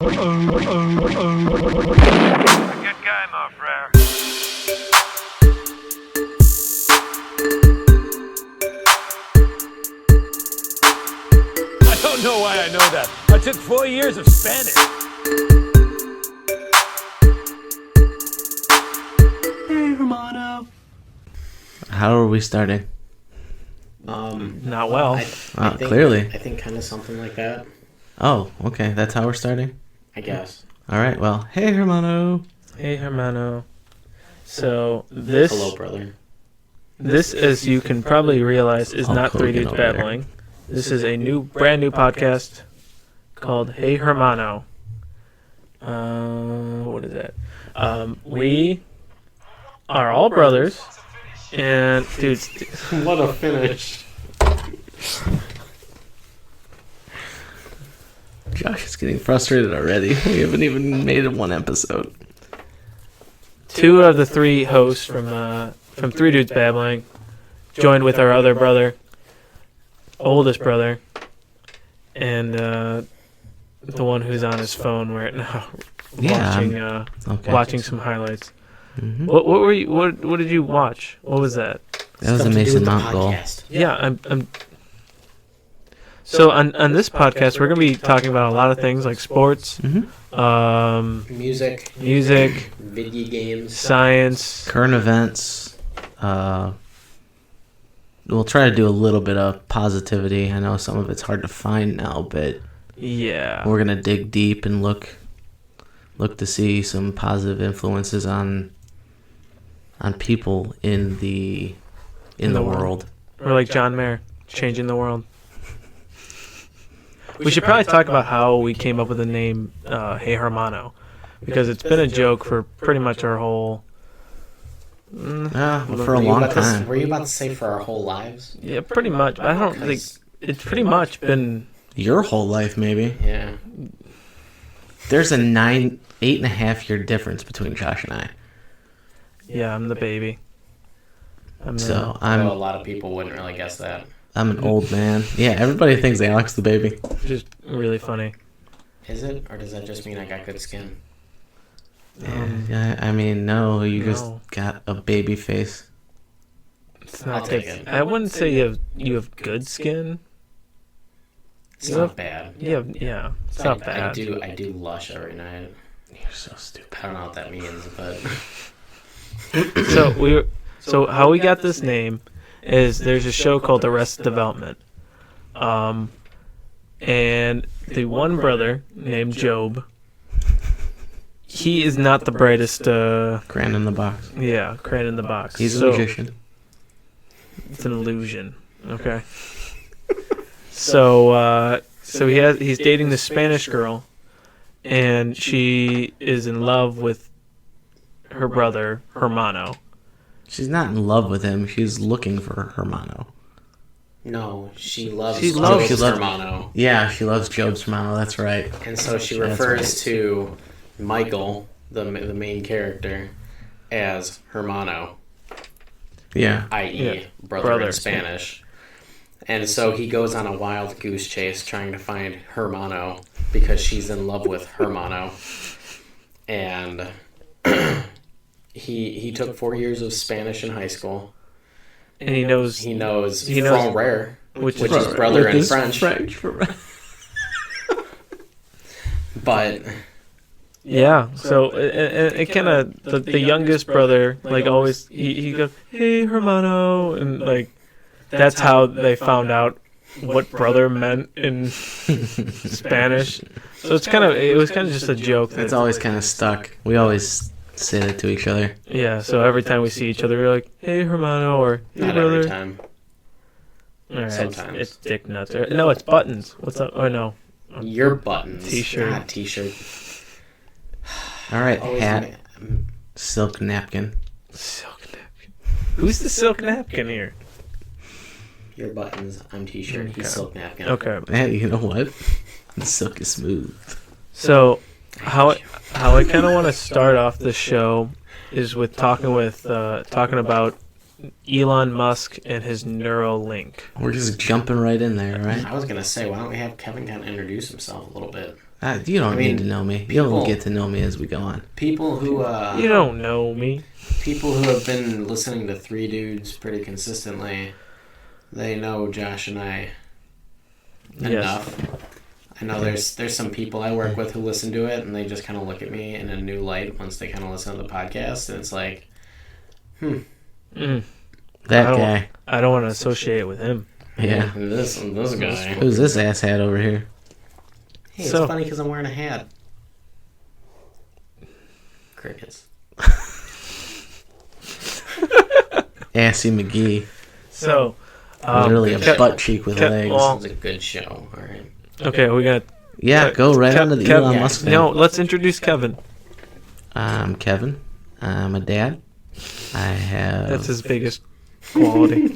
Good guy, my friend. I don't know why I know that. I took 4 years of Spanish. Hey, Romano. How are we starting? Not well. I think, Clearly. I think kind of something like that, Oh, okay. That's how we're starting? I guess. All right. Well, hey, Hermano. Hey, Hermano. So this, Hello, brother. this, as you can probably realize, is Hulk not Three Hogan Dudes over there. Babbling. This is a brand new podcast called Hey Hermano. What is that? We are all brothers, and dude, What a finish. Josh is getting frustrated already. We haven't even made it one episode. two of the three hosts from Three Dudes Babbling joined with our other brother, oldest brother, and the one who's on his phone right now, Yeah, Okay. watching some highlights. Mhm. What were you? What did you watch? What was that? That was a Stuff to do Mason with the Mount goal. podcast. Yeah, I'm. So on this podcast, we're gonna be talking about a lot of things like sports, Music, music, video games. science. Current events. We'll try to do a little bit of positivity. I know some of it's hard to find now, but Yeah. we're gonna dig deep and look to see some positive influences on people in the world. Or like John Mayer, changing the world. We should probably talk about how we came up with the name Hey Hermano, because it's been a joke for pretty much our whole. For a long time. Were you about to say for our whole lives? Yeah, pretty much. I don't think it's pretty much been. Your whole life, maybe. Yeah. There's a 8.5 year difference between Josh and I. Yeah, I'm the baby. So Although a I'm lot of people wouldn't really guess that. an old man. Yeah, everybody thinks Alex the baby. Just really funny. Is it? Or does that just mean I got good skin? Yeah, I mean, no, you just no. got a baby face. It's I'll not take good. it. I wouldn't say you have good skin. It's You not have- bad. Yeah, it's not bad. I do lush every night. You're so stupid. I don't know what that means, but So how we got this name is there's a show called Arrested Development, and the one brother named Job, he is not the brightest. Grand in the box. Yeah, crayon in the box. He's a So, magician. It's an illusion. Okay. So he's dating this Spanish girl, and she is in love with her brother Hermano. She's not in love with him. She's looking for Hermano. no, she loves She loves- Job's she loves- Hermano. Yeah, she loves Job's Hermano. That's right. And so she That's refers right. to Michael, the main character, as Hermano, Yeah. i.e., Yeah, brother brother. in Spanish. And so he goes on a wild goose chase trying to find Hermano because she's in love with Hermano. And he took 4 years of Spanish in high school. And he knows He knows He knows- frère, which which is is brother With in his French. But yeah. So it kind of the youngest brother like always he goes, hey Hermano, and like that's how they found out what brother meant in Spanish. So it was kind of just a joke. It's always kind of stuck. We always say that to each other. Yeah. So every time we see each other, we're like, hey Hermano, or hey not brother. every time. All right, Sometimes. it's dick nuts. No, it's buttons. What's up? Oh no. Your buttons. T-shirt. God, t-shirt. All right, Always hat, silk napkin. Silk napkin. Who's the silk napkin here? Your buttons. I'm t-shirt. Okay. He's silk napkin. Okay. Hey, you know what? The silk is smooth. So how I kind of want to start off the show is with talking about Elon Musk and his Neuralink. We're just jumping right in there, right? I was gonna say, why don't we have Kevin kind of introduce himself a little bit? You don't I mean, need to know me. people- You'll get to know me as we go on. People who You don't know me. people who have been listening to Three Dudes pretty consistently, they know Josh and I enough. I know there's some people I work with who listen to it and they just kind of look at me in a new light once they kind of listen to the podcast, and it's like, Mm. That I don't- guy. I don't want to associate with him. Yeah. this guy. Who's this asshat over here? Hey, it's So- funny because I'm wearing a hat. Crickets. Assy McGee. So, Literally a Kev- butt cheek with Kev- legs. well- This is a good show. All right. okay, we got. Yeah, go right onto the Elon yeah. Musk thing. No, let's introduce Kevin. I'm Kevin. I'm a dad. I have. That's his biggest quality.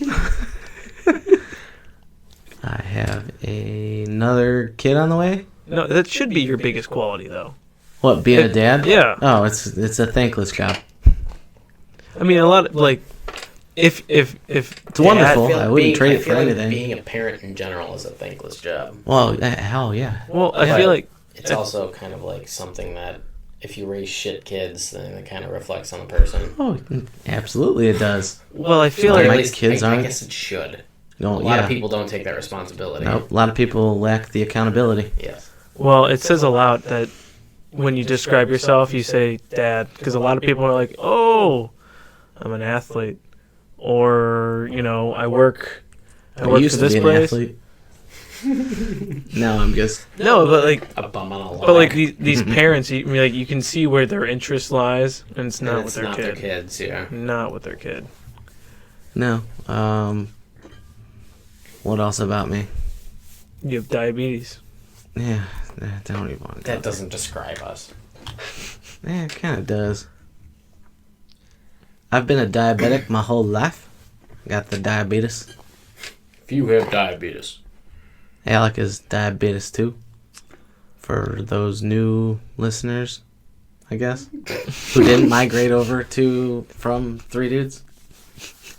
I have another kid on the way. No, that should be your biggest quality, though. What, being a dad? Yeah. Oh, it's a thankless job. I mean, a lot of like, if It's wonderful. I wouldn't trade it for feel like anything. being a parent in general is a thankless job. Well, hell yeah. Well, I But feel like it's also kind of like something that if you raise shit kids, then it kind of reflects on the person. Oh, absolutely it does. well, I feel Or Or like at my least, kids I aren't. guess it should. No, A lot yeah. of people don't take that responsibility. Nope, a lot of people lack the accountability. Yes. well, it says a lot that when you describe yourself, you say dad, because a lot of people are like, oh, I'm an athlete, or I work I for used to this be an place. athlete. Now I'm just. No, but like. A bum on a log. But like these parents, you can see where their interest lies, and it's And not it's with their not kid. their kids, yeah. Not with their kid. No. What else about me? You have diabetes. Yeah, don't even want to. That doesn't describe us. Yeah, it kind of does. I've been a diabetic my whole life. Got the diabetes. If you have diabetes. Alec is diabetes too. For those new listeners, I guess, who didn't migrate over from Three Dudes,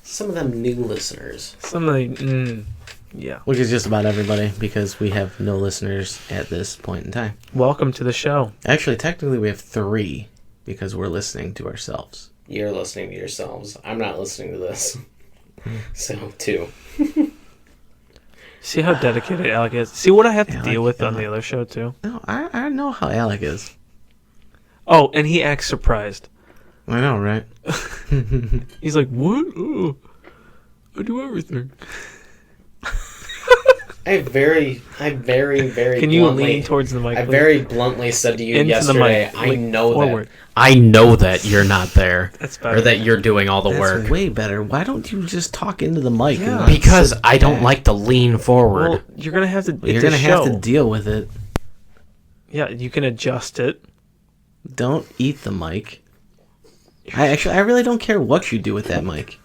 Some of them new listeners. Some of the, yeah. which is just about everybody because we have no listeners at this point in time. Welcome to the show. Actually, technically, we have 3 because we're listening to ourselves. You're listening to yourselves. I'm not listening to this. So, 2. See how dedicated Alec is. See what I have to Alec, deal with on Alec. the other show too. No, I know how Alec is. Oh, and he acts surprised. I know, right? He's like, "What? Oh, I do everything." I very Can you bluntly, lean towards the mic? I please? very bluntly said to you Into yesterday, the mic. I Lean know forward. that. I know that you're not there. That's better. Or that you're doing all the That's work. way better. Why don't you just talk into the mic? Yeah. And not Because sit I don't back? like to lean forward. Well, you're gonna have to. You're it's gonna a have show. to deal with it. Yeah, you can adjust it. Don't eat the mic. I really don't care what you do with that mic.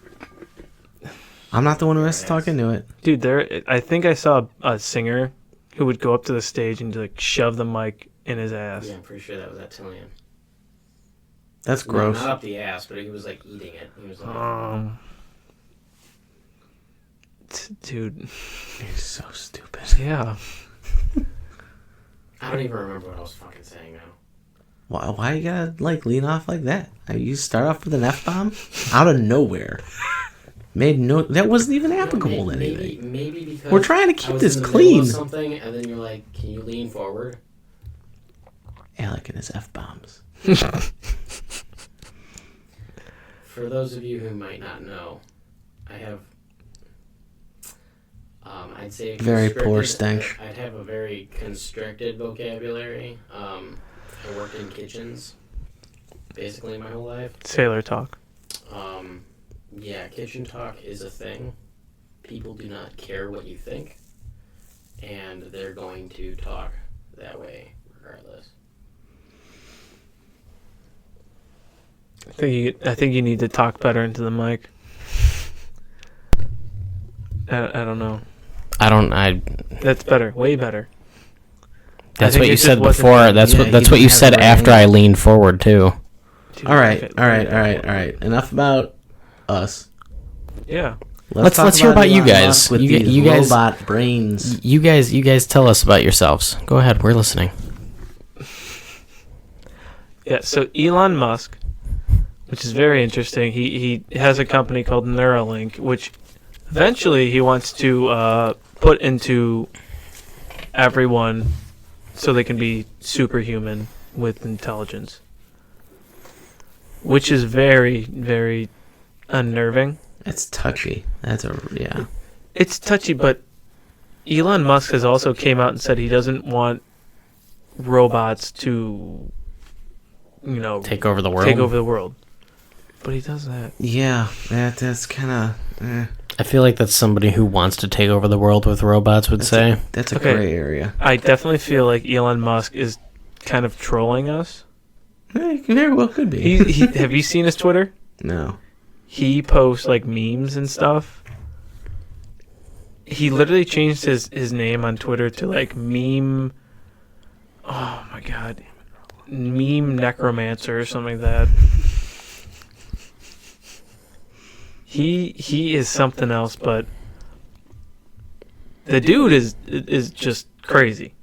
I'm not the one who has to talk into it. Dude, I think I saw a singer who would go up to the stage and like shove the mic in his ass. Yeah, I'm pretty sure that was Attilian. That's No, gross. not up the ass, but he was like eating it. He was like, Dude, You're so stupid. yeah. I don't even remember what I was fucking saying now. Why you gotta lean off like that? You start off with an F-bomb out of nowhere. That wasn't even applicable to anything. Maybe because We're trying to keep I was this in the middle clean. of something, and then you're like, "Can you lean forward?" Alec and his F-bombs. For those of you who might not know, I have, I'd say Very poor constricted- stench. I'd have a very constricted vocabulary. I worked in kitchens basically my whole life. Sailor talk. Yeah, kitchen talk is a thing. People do not care what you think, and they're going to talk that way regardless. I think you need to talk better into the mic. I don't know. That's better. Way better. That's think what you it just said wasn't- before. That's Yeah, what he that's what didn't you have said the right after angle. I leaned forward too. Dude, All right. okay. Enough about us. Yeah. Let's talk hear about you Elon guys. Musk with You these guys- robot brains. You guys tell us about yourselves. Go ahead, we're listening. Yeah, so Elon Musk, which is very interesting, he has a company called Neuralink, which eventually he wants to put into everyone so they can be superhuman with intelligence, which is very, very unnerving. It's touchy. Yeah. It's touchy, but Elon Musk has also came out and said he doesn't want robots to, Take over the world. take over the world. But he does that. Yeah, that's kind of... I feel like that's somebody who wants to take over the world with robots would say. That's a Okay. gray area. I definitely feel like Elon Musk is kind of trolling us. Very well could be. Have you seen his Twitter? No. He posts like memes and stuff. He literally changed his name on Twitter to like meme. Oh my god, meme necromancer or something like that. He is something else, but the dude is just crazy.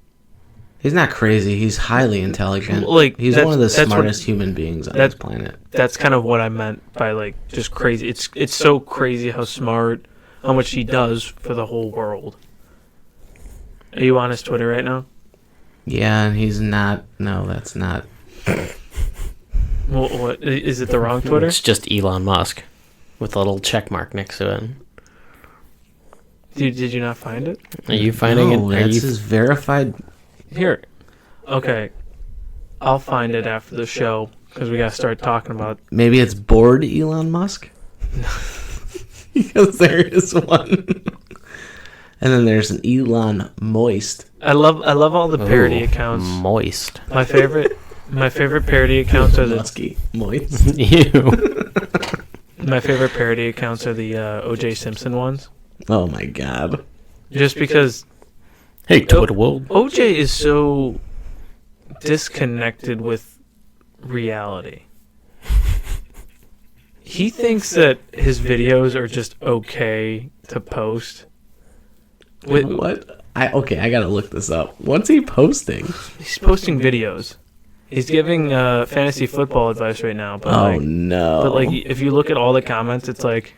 He's not crazy. He's highly intelligent. Like, he's that's- one of the that's what- smartest human beings on this planet. That's kind of what I meant by like just crazy. It's so crazy how smart, how much he does for the whole world. Are you on his Twitter right now? Yeah, and he's not... No, that's not... Well, what is it? The wrong Twitter? It's just Elon Musk with a little check mark next to it. Did you not find it? Are you finding No, it? Are that's you his verified... Here. Okay. I'll find it after the show because we gotta start talking about. Maybe it's bored Elon Musk? Because there is one. And then there's an Elon Moist. I love all the parody Ooh, accounts. Moist. My favorite parody accounts are the Musky. Moist. Ew. my favorite parody accounts are the O.J. Simpson ones. Oh my god. Just because Hey, Twitter world. OJ is so disconnected with reality. He thinks that his videos are just okay to post. What? I gotta look this up. What's he posting? He's posting videos. He's giving fantasy football advice right now. But no. But like, if you look at all the comments, it's like,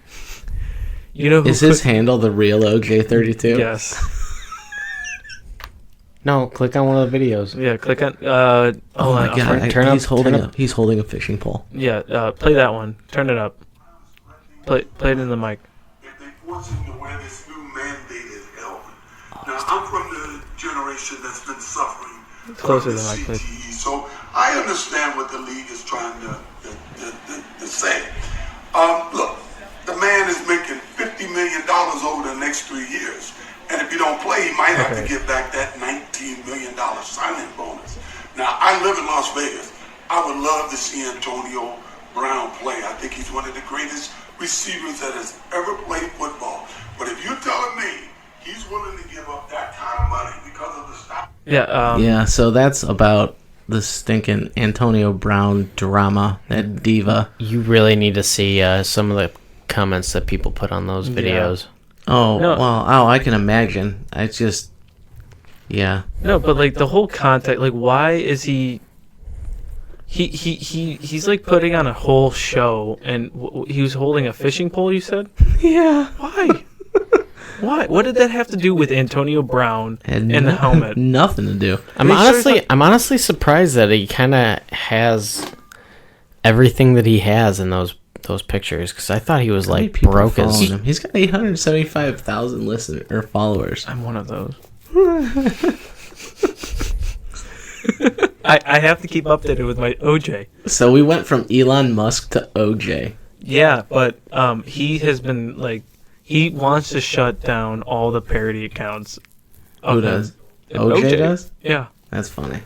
who Is his handle the real OJ32? Yes. No, click on one of the videos. Yeah. Click on. Oh Hold my on, god. turn He's up- holding turn a up. he's holding a fishing pole. Yeah. Play that one. Turn it up. Play it in the mic. If they force him to wear this new mandated helmet. Now, I'm from the generation that's been suffering Closer from to the mic, please. CTE, so I understand what the league is trying to say. Look, the man is making $50 million over the next 3 years. And if you don't play, he might have to get back that $19 million signing bonus. Now, I live in Las Vegas. I would love to see Antonio Brown play. I think he's one of the greatest receivers that has ever played football. But if you're telling me he's willing to give up that kind of money because of the stop. Yeah. Yeah, so that's about the stinking Antonio Brown drama, that diva. You really need to see some of the comments that people put on those videos. Oh, No. well, I can imagine. It's just, yeah. No, but like the whole context, like why is he's like putting on a whole show, and he was holding a fishing pole. You said? Yeah. Why? Why? What did that have to do with Antonio Brown and the helmet? Nothing to do. I'm honestly surprised that he kind of has everything that he has in those pictures, because I thought he was How many like people are broke as. following him? He's got 875,000 listeners or followers. I'm one of those. I have to keep updated with my OJ. So we went from Elon Musk to OJ. Yeah, but he has been like, he wants to shut down all the parody accounts. of Who him. does? OJ does? Yeah. That's funny.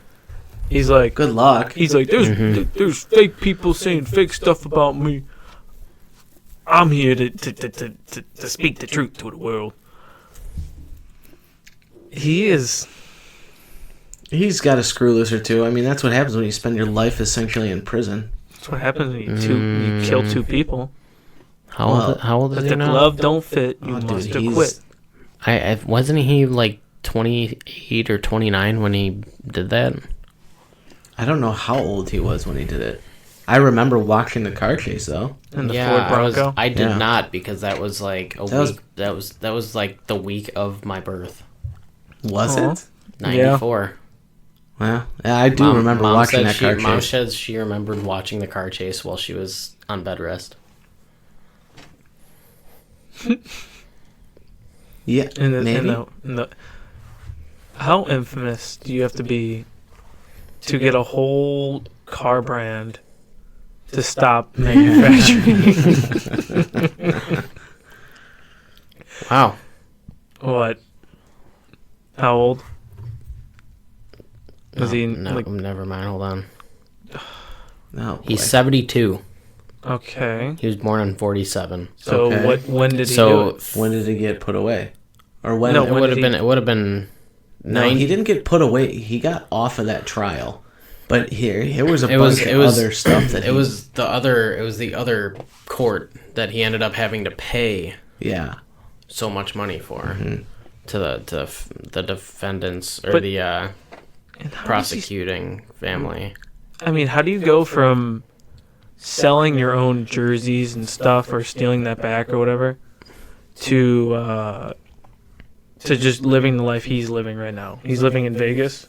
He's like, Good luck. He's like, there's fake people saying fake stuff about me. I'm here to speak the truth to the world. He's got a screw loose or two. I mean, that's what happens when you spend your life essentially in prison. that's what happens when you kill two people. How old is If he the now? glove don't fit, you Oh, dude, must he's- acquit. I wasn't he like 28 or 29 when he did that? I don't know how old he was when he did it. I remember watching the car chase though. In the Ford Bronco. I did Yeah. not because that was like a That week. That was like the week of my birth. Was Aw. it? 94. Well, yeah, I do remember watching said that car Mom chase. says she remembered watching the car chase while she was on bed rest. Yeah, maybe. How infamous do you have to be to get a whole car brand to stop manufacturing? Wow. What? How old? Was he No, like never mind. Hold on. No, He's boy. 72. okay? He was born in 47. So Okay. when did he do So it? When did it get put away? Or when? No, it when would did have been. he- It would have been. No, he didn't get put away. He got off of that trial. But here was a bunch of other stuff that it was the other court that he ended up having to pay yeah. so much money for Mm-hmm. to the defendants or But- the And how does he- prosecuting family. I mean, how do you go from selling your own jerseys and stuff, or stealing that back or whatever, to just living the life he's living right now? He's living in Vegas.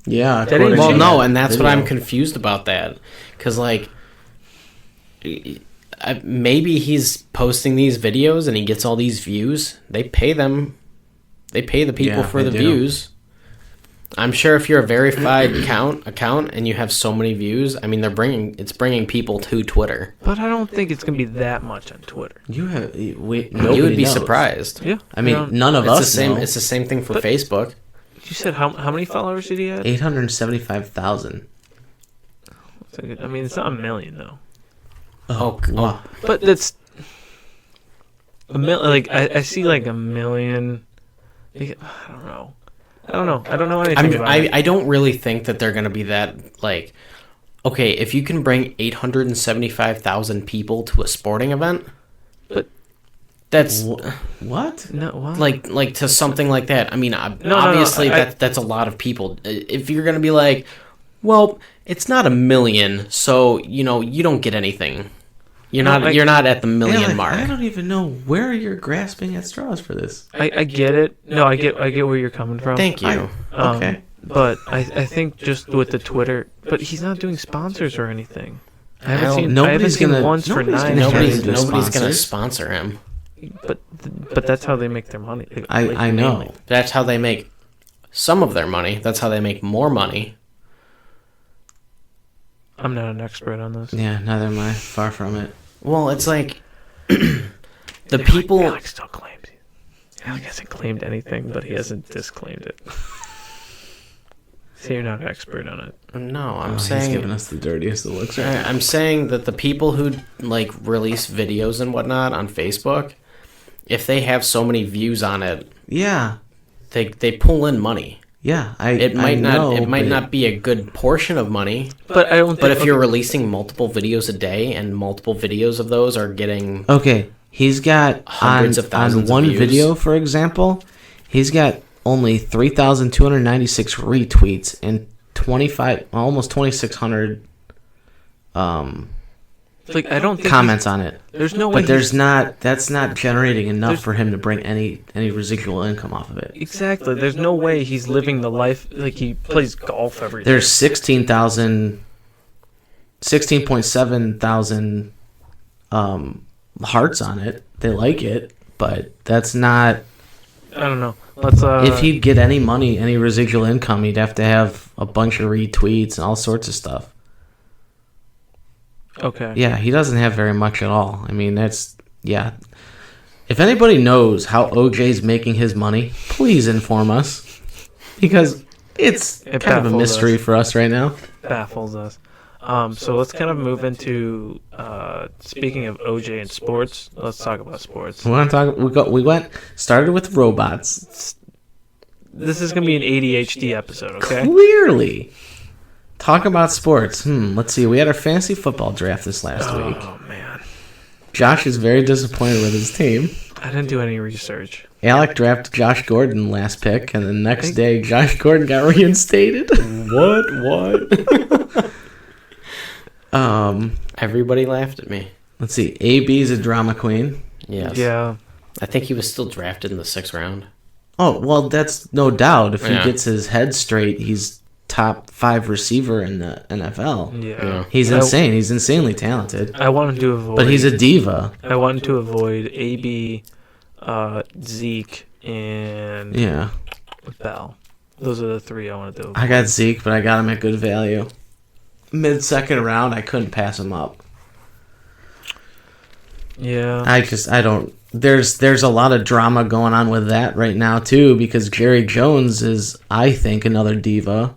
Yeah. That ain't according Well, to cheap. no, that and that's what video. I'm confused about that, because like. Maybe he's posting these videos and he gets all these views. They pay them. They pay the people Yeah, for the they do. views. I'm sure if you're a verified account and you have so many views, I mean, it's bringing people to Twitter. But I don't think it's gonna be that much on Twitter. You have. You Nobody would be knows. surprised. Yeah. I mean, don't- none of It's the us same. know. It's the same thing for But- Facebook. You said how many followers did he have? 875,000. I mean, it's not a million though. Oh, Wow. But that's like I see like a million. I don't know. I don't know anything about it. I don't really think that they're gonna be that like. Okay, if you can bring 875,000 people to a sporting event, But- that's What? No, what? like to something like that. I mean, no, obviously I- that's a lot of people. If you're gonna be like, well, it's not a million, so you don't get anything. You're No, not at the million Yeah, like, mark. I don't even know where you're grasping at straws for this. I get it. No, I get where you're coming from. Thank you. Okay. But I think just with the Twitter, but he's not doing sponsors or anything. I haven't don't- seen. I haven't nobody's seen gonna- once for nobody's 9 gonna years. do Nobody's gonna sponsors. sponsor him. But that's how they make their money. I know. mainly. That's how they make some of their money. That's how they make more money. I'm not an expert on this. Yeah, neither am I. Far from it. Well, it's like the people. Alex still claims. Alex hasn't claimed anything, but he hasn't disclaimed it. So you're not an expert on it. No, I'm He's saying. giving us the dirtiest of looks right now. I'm saying that the people who like release videos and whatnot on Facebook, if they have so many views on it, Yeah. they pull in money. Yeah. It might know, but not be a good portion of money, But I don't. Think, but if you're releasing multiple videos a day and multiple videos of those are getting Okay, he's got Hundreds on, of thousands on of one views. video, for example, he's got only 3,296 retweets and 25, almost 2,600 like I don't think comments on it. There's no way. But he's- that's not generating enough There's- for him to bring any residual income off of it. Exactly. There's no way he's living the life like he plays golf every day. There's 16.7 thousand hearts on it. They like it, but that's not. I don't know. Let's If he'd get any money, any residual income, he'd have to have a bunch of retweets and all sorts of stuff. okay. Yeah, he doesn't have very much at all. I mean, yeah. If anybody knows how OJ's making his money, please inform us. Because it's It kind of a baffles mystery us. for us right now. Baffles us. So let's kind of move into speaking of OJ and sports. Let's talk about sports. We want to talk. We started with robots. This is gonna be an ADHD episode, okay? Clearly, talk about sports. Let's see. We had our fantasy football draft this last week. Oh man. Josh is very disappointed with his team. I didn't do any research. Alec drafted Josh Gordon last pick, and the next day Josh Gordon got reinstated. What? Everybody laughed at me. Let's see. AB's a drama queen. Yes. Yeah. I think he was still drafted in the 6th round. Oh, well, that's no doubt. If he Yeah. gets his head straight, he's top 5 receiver in the NFL. Yeah. He's insane. He's insanely talented. I wanted to avoid. But he's a diva. I wanted to avoid AB, Zeke, and Yeah. Bell. Those are the 3 I wanted to avoid. I got Zeke, but I got him at good value. Mid-second round, I couldn't pass him up. Yeah. I don't. There's a lot of drama going on with that right now too, because Jerry Jones is, I think, another diva.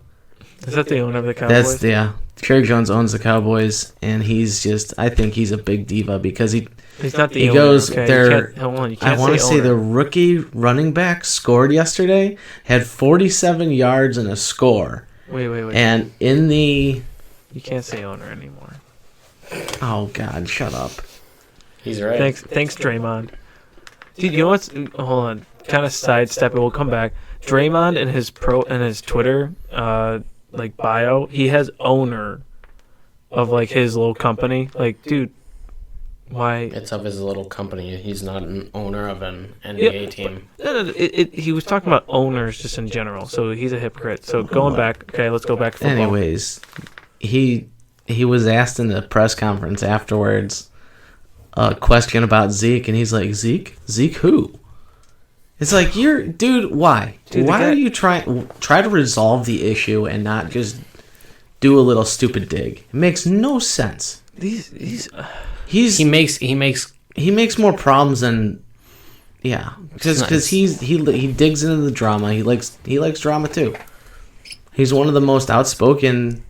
Is that the owner of the Cowboys? That's Jerry Jones owns the Cowboys, and I think he's a big diva because He's not the he owner. goes okay? there. Hold on, you I can't want to say owner. the rookie running back scored yesterday, had 47 yards and a score, Wait. and in the You can't say owner anymore. oh god, shut up. He's right. Thanks, Draymond. Dude, you know what's? Hold on, kind of sidestep it. We'll come back. Draymond and his Twitter, like bio, he has owner of like his little company. Like, dude, why? It's of his little company. He's not an owner of an NBA team. No, he was talking about owners just in general. So he's a hypocrite. So going back, okay, let's go back to football. Anyways, he was asked in the press conference afterwards a question about Zeke, and he's like, Zeke who? It's like, dude, why? Dude, Why are you try to resolve the issue and not just do a little stupid dig? It makes no sense. These He makes more problems than because nice. he digs into the drama. He likes drama too. He's one of the most outspoken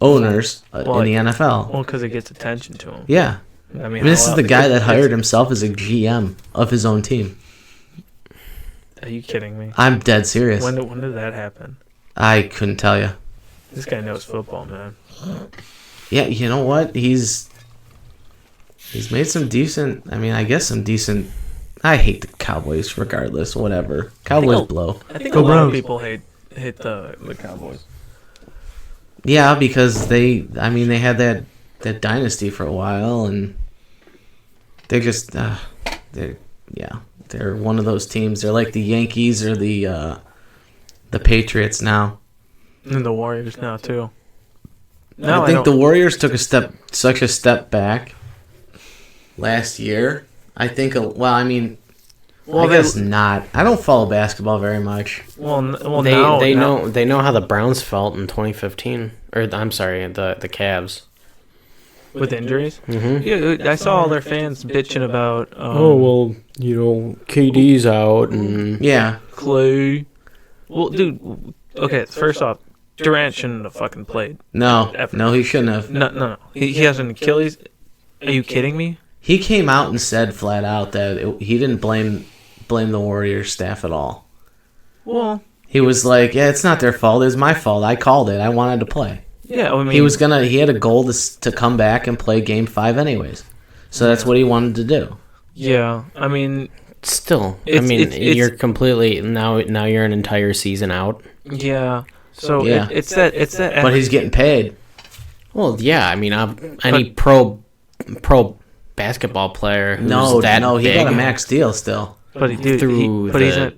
owners in the NFL. well, because it gets attention to him. Yeah. I I mean, mean, this is the guy that hired him. himself as a GM of his own team. Are you kidding me? I'm dead serious. When did that happen? I couldn't tell you. This guy knows football, man. Yeah, you know what? He's made some decent. I mean, I guess some decent. I hate the Cowboys, regardless. Whatever. Cowboys blow. I think a lot of people hate the Cowboys. Yeah, because they had that dynasty for a while, and they just they're one of those teams. They're like the Yankees or the Patriots now. And the Warriors now too. I think the Warriors took such a step back last year. I think. I guess not. I don't follow basketball very much. They know how the Browns felt in 2015, or I'm sorry, the Cavs. with injuries. Mm-hmm. Yeah, I saw all their fans bitching about. KD's out, and Yeah. Clay. Well, dude. Okay, first off, Durant shouldn't have fucking played. No, Ever. no, he shouldn't have. No. He has an Achilles. Are you kidding me? He came out and said flat out that he didn't blame the Warriors staff at all. Well, He was like, "Yeah, it's not their fault. It's my fault. I called it. I wanted to play." yeah. I mean, He had a goal to come back and play Game 5 anyways. So that's what he wanted to do. Yeah, I mean, still, It's- you're completely now you're an entire season out. yeah. So Yeah. it's that. But he's getting paid. Well, yeah, any pro basketball player who's No, that he big got a max deal still. But he's the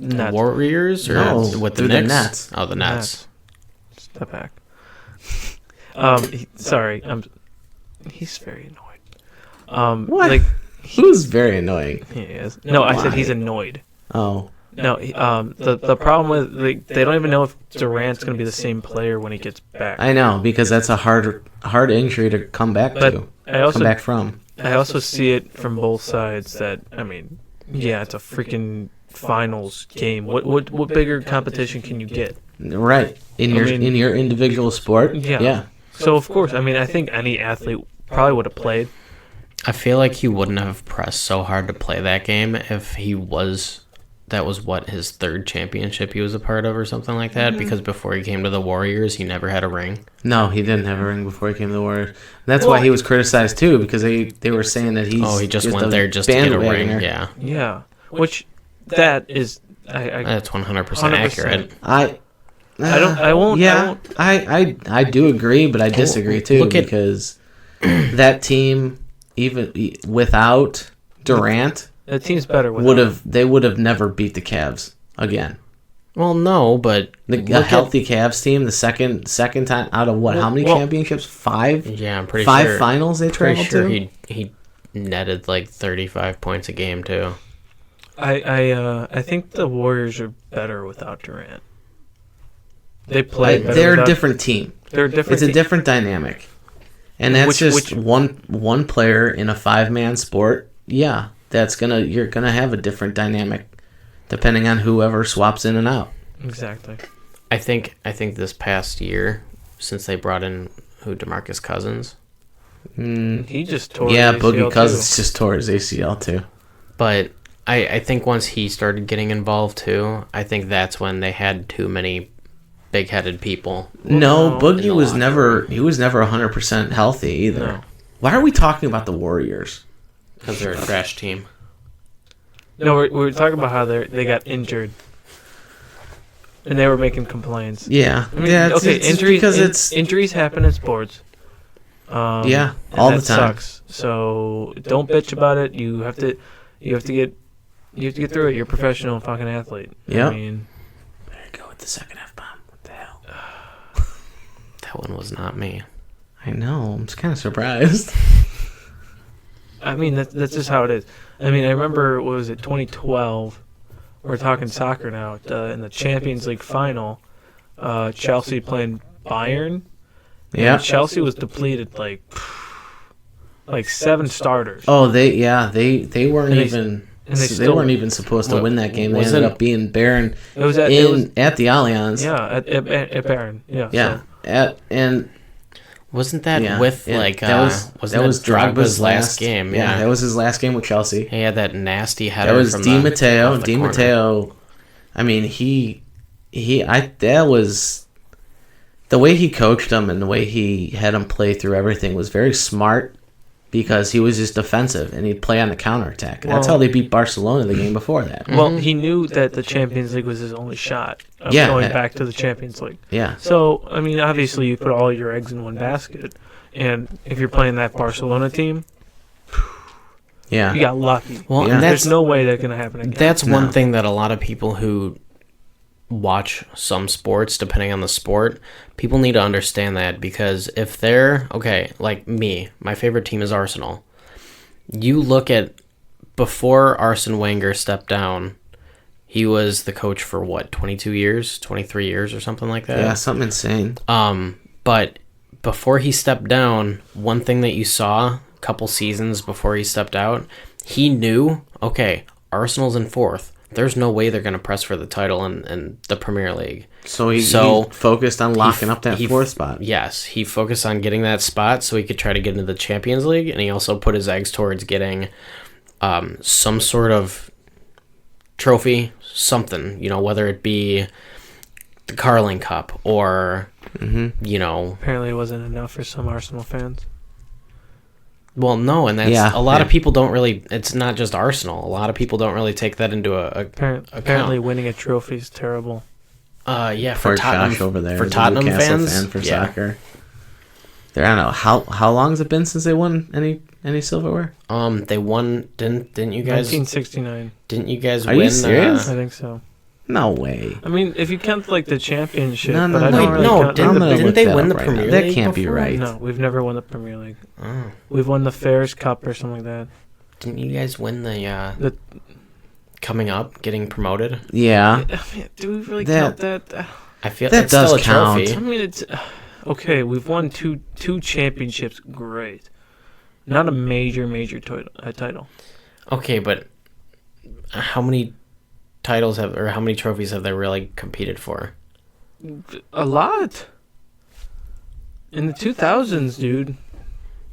not. Warriors or No, with the through the Knicks? Nets. Oh, the Nets. Step back. Sorry. He's very annoyed. What? Like Who's very annoying. he is. No, I said Why? he's annoyed. Oh. No, the problem with they don't even know if Durant's going to be the same player when he gets back. I know, because that's a hard injury to come back But to. I also Come back from. I also see it from both sides that yeah, it's a freaking finals game. What bigger competition can you get? Right. In your individual sport. Yeah. Yeah. So of course, I think any athlete probably would have played. I feel like he wouldn't have pressed so hard to play that game if he was that was what, his third championship he was a part of or something like that, because before he came to the Warriors, he never had a ring. No, he didn't have a ring before he came to the Warriors. That's why he was criticized too, because they were saying that He just went there just to get a ring. bandwagoner. Yeah, which that is That's 100% 100%. accurate. I do agree, but I disagree too, look at- because that team, even without Durant, the team's better without would have never beat the Cavs again. Well, no, but The healthy Cavs team, the second time out of what? How many championships? 5? Yeah, I'm pretty Five sure. finals they Pretty traveled sure to. he netted like 35 points a game too. I think the Warriors are better without Durant. They play. better They're a without- different team. They're a different. It's a team. different dynamic, and that's just one player in a 5-man sport. Yeah, you're gonna have a different dynamic depending on whoever swaps in and out. Exactly. I think this past year, since they brought in DeMarcus Cousins, He just tore. Yeah, his ACL Boogie too. Cousins just tore his ACL too. but I think once he started getting involved too, I think that's when they had too many big-headed people. No, no, Boogie in was the never 100% healthy either. No. Why are we talking about the Warriors? Because they're a trash team. No, we're talking about how they got injured, and they were making complaints. Yeah, I mean, yeah. okay, It's injuries because it's injuries happen in sports. Yeah, and all the that time. Sucks. So don't bitch about it. You have to get through it. You're a professional fucking athlete. Yep. I mean, There you go with the second F-bomb. What the hell? That one was not me. I know. I'm just kind of surprised. that's just how it is. I mean, I remember, what was it, 2012? We're talking soccer now. In the Champions League final, Chelsea playing Bayern. Yeah. And Chelsea was depleted like 7 starters. Oh, they weren't And they- even. and they They still- weren't even supposed to win that game. They wasn't- ended up being Baron It was at at the Allianz. yeah at Bayern. Yeah. Yeah. So, And Wasn't that yeah, with and like that was Drogba's last game? Yeah, Yeah, that was his last game with Chelsea. he had that nasty header. That was from Di the- Matteo. off the Di corner. Matteo. I mean, that was the way he coached them and the way he had them play through everything was very smart because he was just defensive and he'd play on the counterattack. That's Well- how they beat Barcelona the game before that. well, he knew that the Champions League was his only shot of Yeah. going back to the Champions League. Yeah. So, I mean, obviously you put all your eggs in one basket, and if you're playing that Barcelona team, Yeah. you got lucky. Well, Yeah. and There's that's no way that's gonna happen again. That's one No. thing that a lot of people who watch some sports, depending on the sport, people need to understand that, because if they're, okay, like me, my favorite team is Arsenal. You look at, before Arsene Wenger stepped down, he was the coach for what, 22 years, 23 years or something like that? Yeah, something insane. But before he stepped down, one thing that you saw a couple seasons before he stepped out, he knew, okay, Arsenal's in 4th. There's no way they're going to press for the title in the Premier League. So he So focused on locking up that he- 4th spot. Yes, he focused on getting that spot so he could try to get into the Champions League, and he also put his eggs towards getting some sort of trophy, something, whether it be the Carling Cup or, Apparently, it wasn't enough for some Arsenal fans. well, no, and that's Yeah, a lot yeah. of people don't really, it's not just Arsenal. A lot of people don't really take that into Apparently, winning a trophy is terrible. for For Tottenham, Josh over there, for the Tottenham Newcastle fans, fan for yeah. soccer. There, I don't know how long has it been since they won any silverware? They won. Didn't you guys? 1969, Didn't you guys Are you win? serious? I think so. No way. I mean, if you count like the championship, No, no, but I no. don't Wait, really no, count didn't- I'm gonna didn't look they that win up the right Premier now. That League can't be before? right. No, we've never won the Premier League. Oh, We've won the Fairs Cup or something like that. didn't you guys win the The- coming up, getting promoted? Yeah. I mean, do we really That- count that? I feel That it's still does a trophy. count. I mean, it's okay. We've won two championships. Great, not a major title. Okay, but how many titles how many trophies have they really competed for? A lot. In the 2000s, dude.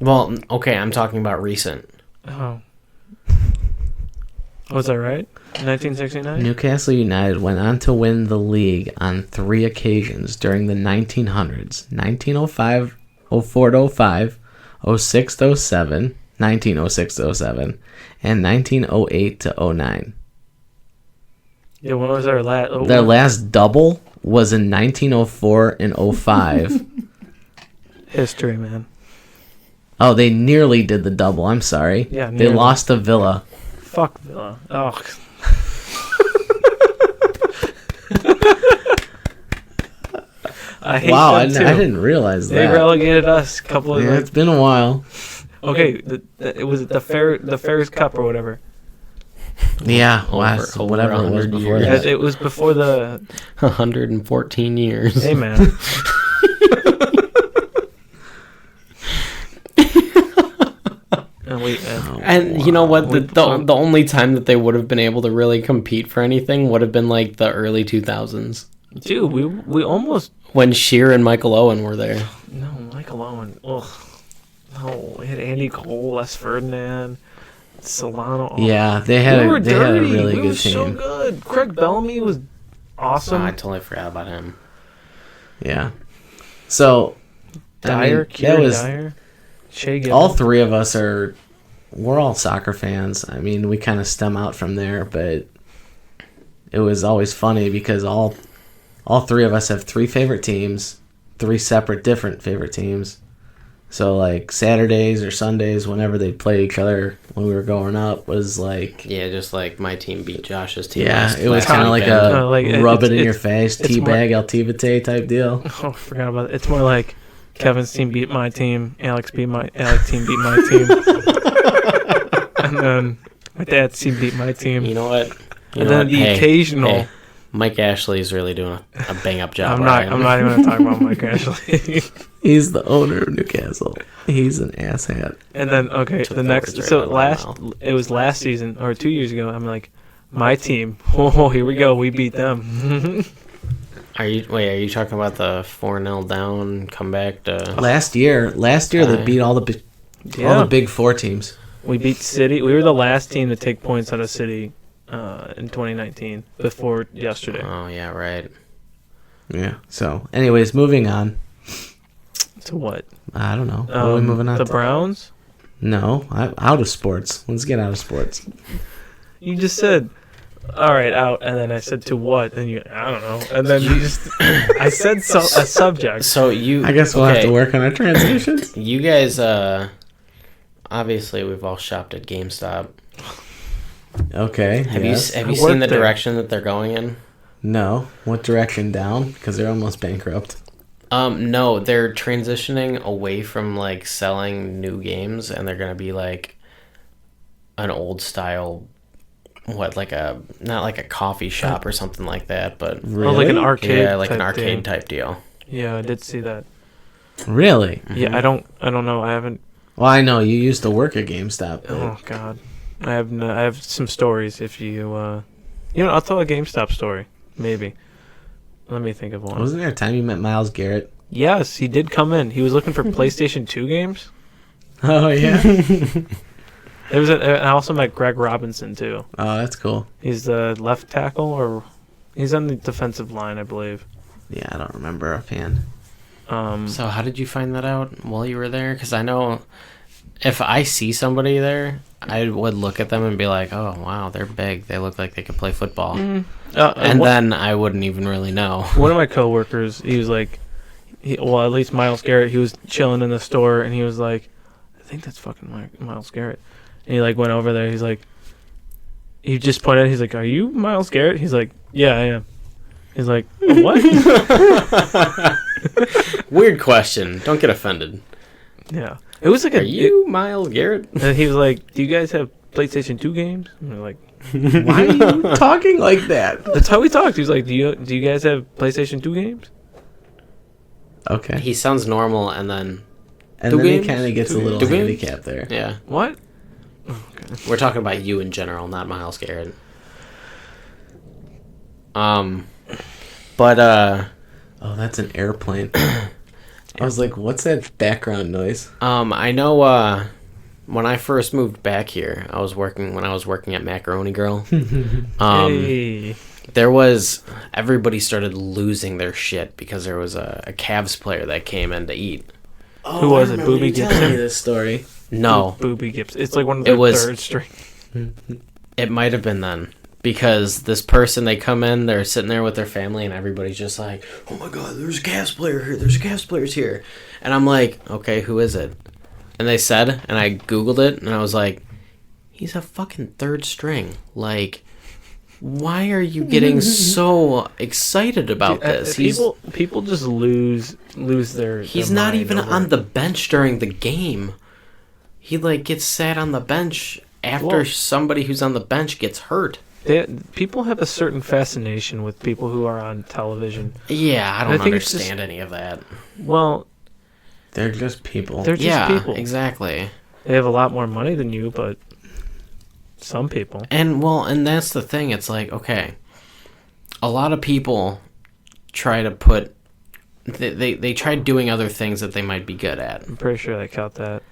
Well, okay, I'm talking about recent. Oh. Was that right? 1969? Newcastle United went on to win the league on 3 occasions during the 1900s: 1905, 04-05, 06-07, 1906-07, and 1908-09. Yeah, when was our last? Their last double was in 1904 and 05. History, man. Oh, they nearly did the double. I'm sorry. Yeah, They nearly. lost to Villa. Fuck Villa. Oh. I hate Wow, I them too. didn't realize They that. relegated us a couple of Yeah, it's been a while. Okay, it was the Ferris Cup or whatever. Yeah, Over whatever it was 100 before years. that. It was before the. 114 years. Hey man. And you know what? We- The only time that they would have been able to really compete for anything would have been like the early 2000s Dude, we almost. when Shearer and Michael Owen were there. No, Michael Owen. Ugh. No, we had Andy Cole, Les Ferdinand, Solano. Oh, Yeah, they we had were a really we good were so team. good. Craig Bellamy was awesome. I totally forgot about him. Yeah. So, Dyer, I mean, that Kieran was Dyer, Shea Given. all three of us are. We're all soccer fans. I mean, we kind of stem out from there, but it was always funny because all three of us have 3 favorite teams, 3 separate different favorite teams. So like Saturdays or Sundays, whenever they play each other when we were growing up, was like Yeah, just like my team beat Josh's team. yeah, it was last kind of like weekend. a Like, rub it in it's- your face, it's more- teabag El Tivate type deal. Oh, I forgot about it. It's more like Kevin's team beat my team, Alex team beat my team, and then my dad's team beat my team. You know what? You And know then what? the Hey, occasional. hey, Mike Ashley's really doing a bang up job. I'm not even gonna talk about Mike Ashley. He's the owner of Newcastle. He's an asshat. And then okay, Took the the next words right so out of my last mouth. it was last season or 2 years ago. I'm like, my team. Oh, here we go. We beat them. Are you talking about the 4-0 down comeback to? Last year they beat all the big 4 teams. We beat City. We were the last team to take points out of City in 2019 before yesterday. Oh yeah, right. Yeah. So, anyways, moving on. To what? I don't know. What are we moving on The to? Browns? No, out of sports. Let's get out of sports. You just said, all right, out, and then I said to what, and I don't know, and then you just, I said a subject. So you. I guess we'll have okay, to work on our transitions. You guys, obviously we've all shopped at GameStop. Okay. Have yes. you I seen worked the there. direction that they're going in? No. What direction down? Because they're almost bankrupt. No, they're transitioning away from like selling new games, and they're gonna be like an old style, not like a coffee shop or something like that, but Oh, like an arcade. yeah, like an type arcade deal. type deal. Yeah, I did see that. Really? Yeah, I don't know. I haven't. Well, I know you used to work at GameStop. But Oh God, I have some stories. If you, I'll tell a GameStop story. Maybe. Let me think of one. Wasn't there a time you met Miles Garrett? Yes, he did come in. He was looking for PlayStation 2 games. Oh yeah. I also met Greg Robinson too. Oh, that's cool. He's the left tackle, or he's on the defensive line, I believe. Yeah, I don't remember offhand. So how did you find that out while you were there? Because I know if I see somebody there, I would look at them and be like, "Oh wow, they're big. They look like they could play football." And then I wouldn't even really know. one of my coworkers, he was like, at least Miles Garrett, he was chilling in the store, and he was like, I think that's fucking Miles Garrett. And he like went over there. He's like, he just pointed. He's like, "Are you Miles Garrett?" He's like, "Yeah, I am." He's like, "What?" Weird question. Don't get offended. Yeah, it was like Are you Miles Garrett? and he was like, "Do you guys have PlayStation 2 games?" And we're like, Why are you talking like that? "That's how we talked." He was like, "Do you guys have PlayStation 2 games?" Okay. He sounds normal, and then And Two then he games? kind of gets a little Two games? handicapped there. yeah, What? we're talking about you in general, not Miles Garrett. But Oh, that's an airplane. I was like, what's that background noise? I know when I first moved back here, I was working at Macaroni Grill. Hey. Everybody started losing their shit because there was a Cavs player that came in to eat. Who was it? Booby Gibson? This story. No, Booby Gibson. It's like one of It the was- third string. it might have been then. Because this person, they come in, they're sitting there with their family, and everybody's just like, oh my god, there's a Cavs player here, there's a Cavs players here. And I'm like, okay, who is it? And they said, and I Googled it, and I was like, he's a fucking third string. Like, why are you getting so excited about this? People just lose their. He's their not mind even over on it. the bench during the game. He, like, gets sat on the bench after Well- somebody who's on the bench gets hurt. People have a certain fascination with people who are on television. Yeah, I I don't think it's understand any of that. Well, They're just people. they're just Yeah, people. exactly. They have a lot more money than you, but some people. And that's the thing. It's like, okay, a lot of people try to put they try doing other things that they might be good at. I'm pretty sure they count that.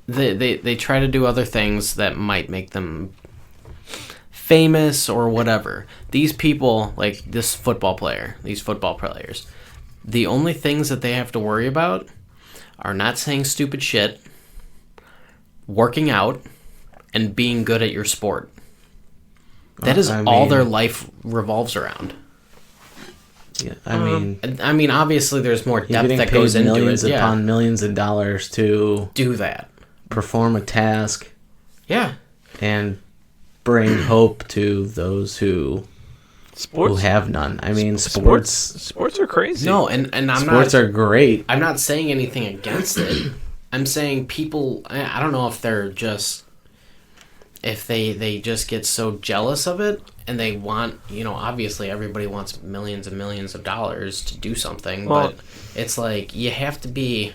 They try to do other things that might make them famous or whatever. These people, like these football players, the only things that they have to worry about are not saying stupid shit, working out, and being good at your sport. That is I all mean- their life revolves around. Yeah, I mean, Obviously, there's more you're depth getting that paid goes into millions it. Yeah, upon millions of dollars to do that. perform a task Yeah, and bring hope to those who Sports. have none. I mean, Sports. sports Sports are crazy. no, and I'm sports not. are great. I'm not saying anything against it. I'm saying people. I don't know if they're just if they just get so jealous of it and they want, obviously everybody wants millions and millions of dollars to do something, Well- but it's like you have to be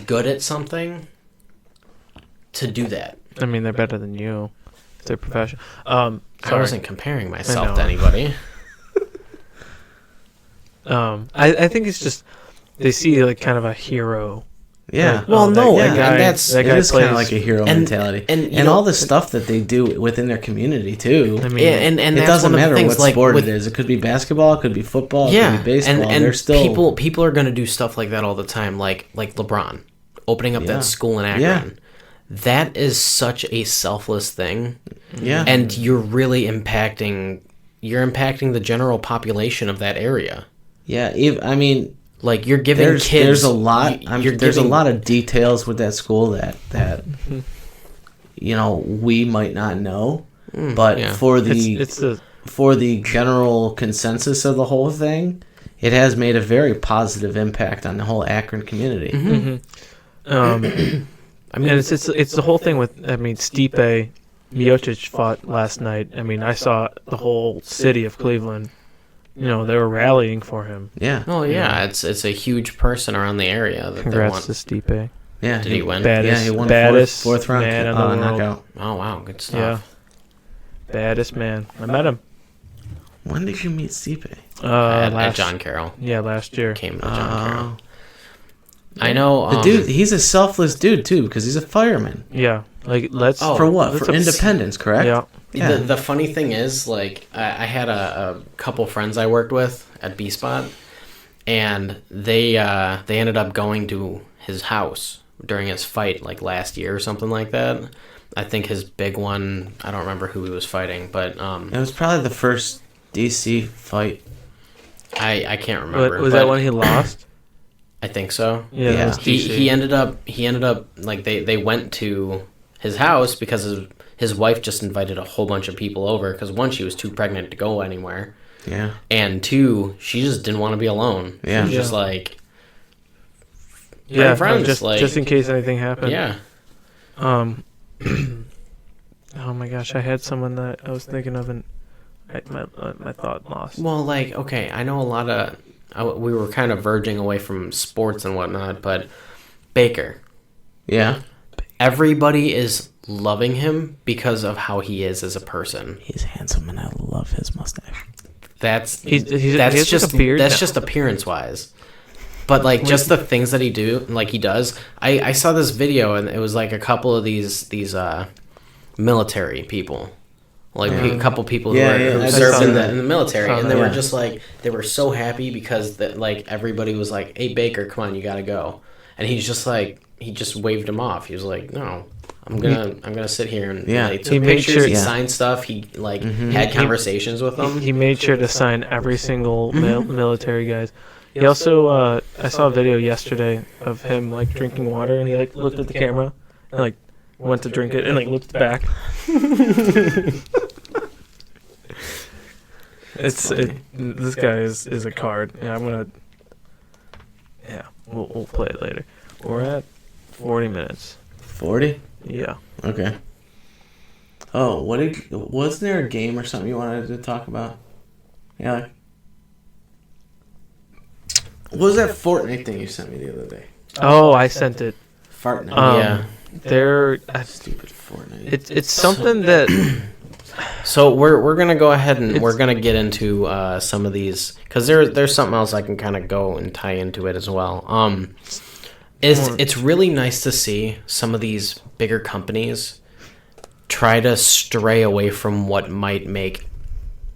good at something to do that. I mean, they're better than you. They're professional. I Sorry. wasn't comparing myself know. to anybody. I think it's just they see like kind of a hero. Yeah. Well, no, yeah, and that's that It guy is kind of plays- like a hero and- mentality, and, and, you know- all the stuff that they do within their community too. I mean, Yeah, and it that's doesn't one of matter the things, what like, sport with- it is. It could be basketball, it could be football, it Yeah, could be baseball. and They're still people are going to do stuff like that all the time, like LeBron opening up Yeah. that school in Akron. Yeah. That is such a selfless thing, yeah. and you're really impacting the general population of that area. yeah. I mean, Like you're giving there's kids. there's a lot. There's a giving- lot of details with that school that we might not know, but yeah. for the it's the for the general consensus of the whole thing, it has made a very positive impact on the whole Akron community. I mean, it's the whole thing with. I mean, Stipe Miocic fought last night. I mean, I saw the whole city of Cleveland. They were rallying for him. Yeah. Oh yeah, it's a huge person around the area that Congrats to they want. Stipe. Yeah. Did he win? Baddest, Yeah, he won baddest fourth round man in the world. knockout. Oh wow, good stuff. Yeah, baddest man. I met him. When did you meet Stipe? At John Carroll Yeah, last year. came to John Carroll. I know The dude, he's a selfless dude too, because he's a fireman. Yeah, like let's. Oh, For what? let's For up- independence, correct? Yeah. Yeah. The funny thing is, like, I had a couple friends I worked with at B Spot, and they ended up going to his house during his fight, like last year or something like that. I think his big one. I don't remember who he was fighting, but It was probably the first DC fight. I can't remember. Was but that when he lost? I think so. Yeah. Yeah. That was He DC. ended up like they went to his house because his wife just invited a whole bunch of people over because one, she was too pregnant to go anywhere, Yeah. and two, she just didn't want to be alone. Yeah. She was just Yeah. like, Yeah, friends, just like- just in case anything happened. yeah. Oh my gosh, I had someone that I was thinking of, and my thought lost. Well, like, okay, I know a lot of we were kind of verging away from sports and whatnot, but Baker, Yeah. everybody is loving him because of how he is as a person. He's handsome and I love his mustache. That's He has that's like just a beard that's now. just appearance wise. But like just the things that he does. I saw this video and it was like a couple of these military people. Like a couple people who I served saw in that. the military, and they that. were just like they were so happy because like everybody was like, "Hey Baker, come on, you gotta go," and he's just like he just waved him off. He was like, "No, I'm gonna sit here," and they took He made pictures, sure- he Yeah. signed stuff, he like had conversations with them. He made sure to sign every single military guys. He also, I saw a video yesterday of him like drinking water, and he like looked at the camera and like went to drink it and like looked back. This guy is a card. Yeah, we'll play it later. We're at 40 minutes. 40? Yeah. Okay. Oh, wasn't there a game or something you wanted to talk about? Yeah. Like, what was that Fortnite thing you sent me the other day? Oh, I sent it. Fortnite. Yeah. Stupid Fortnite. It's something that So we're gonna go ahead and we're gonna get into some of these because there's something else I can kind of go and tie into it as well. It's really nice to see some of these bigger companies try to stray away from what might make.